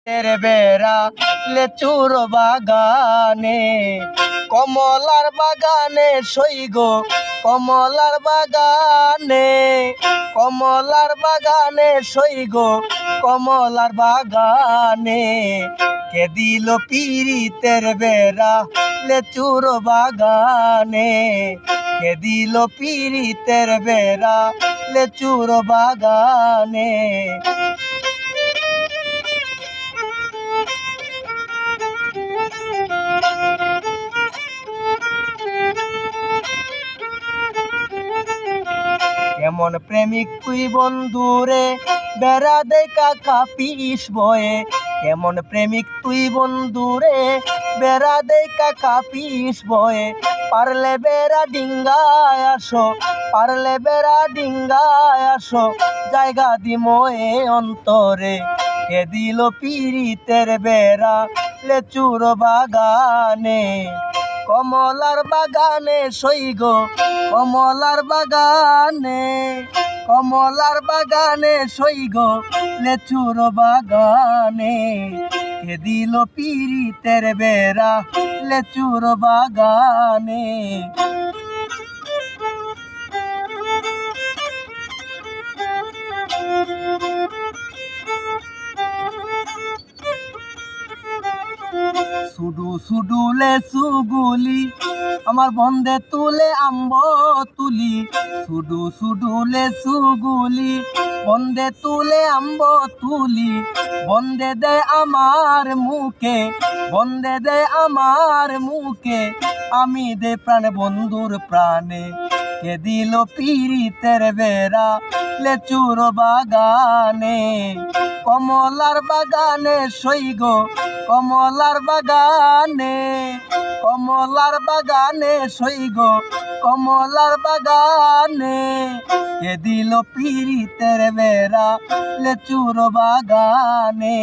তেরে বেড়া লেচুর বাগানে কমলার বাগানে সইগো কমলার বাগানে কমলার বাগানে সইগো কমলার বাগানে কে দিল পিরিতের বেড়া লেচুর বাগানে কে দিল পিরিতের বেড়া লেচুর বাগানে কেমন প্রেমিক তুই বন্ধুরে বেড়া দেখা কাপিস বয়ে কেমন প্রেমিক তুই বন্ধুরে বেড়া দেখা কাপিস বয়ে পারলে বেড়া ডিঙ্গায় আসো পারলে বেড়া ডিঙ্গায় আসো জায়গা দিময়ে অন্তরে কে দিল পিরিতের বেড়া লেচুর বাগানে কমলার বাগানে সইগো কমলার বাগানে কমলার বাগানে সইগো লেচুর বাগানে কে দিল পিরিতের বেড়া লেচুর বাগানে সুডু সুডু লেচুগুলি আমার বন্ধে তুলে আম্ব তুলি সুডু সুডু লেচুগুলি বন্ধে তুলে আম্ব তুলি বন্ধে দে আমার মুখে বন্ধে দে আমার মুখে আমি দে প্রাণ বন্ধুর প্রাণে কে দিল পিরিতের বেড়া লেচুর বাগানে কমলার বাগানে সইগো কমলার বাগানে কমলার বাগানে সইগো কমলার বাগানে কে দিল পিরিতের বেড়া লেচুর বাগানে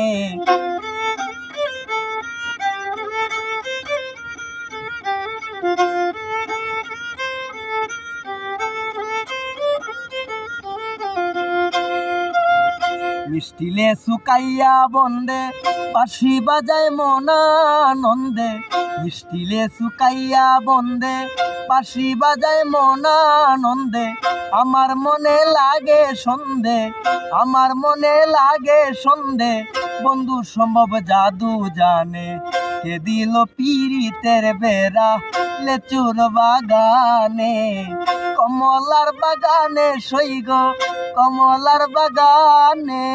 মিষ্টি লেচু কাইয়া বন্দে বাঁশি বাজায় মনানন্দে মিষ্টি লেচু কাইয়া বন্দে বাঁশি বাজায় মনানন্দে আমার মনে লাগে সন্ধে আমার মনে লাগে সন্ধে বন্ধু সম্ভব জাদু জানে কে দিল পিরিতের বেড়া লেচুর বাগানে কমলার বাগানে সইগো কমলার বাগানে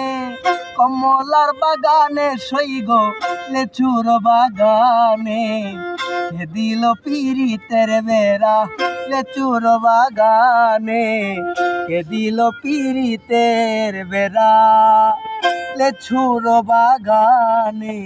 কমলার বাগানে সইগো লেচুর বাগানে কে দিল পিরিতের বেড়া লেচুর বাগানে কে দিল পিরিতের বেড়া লেচুর বাগানে।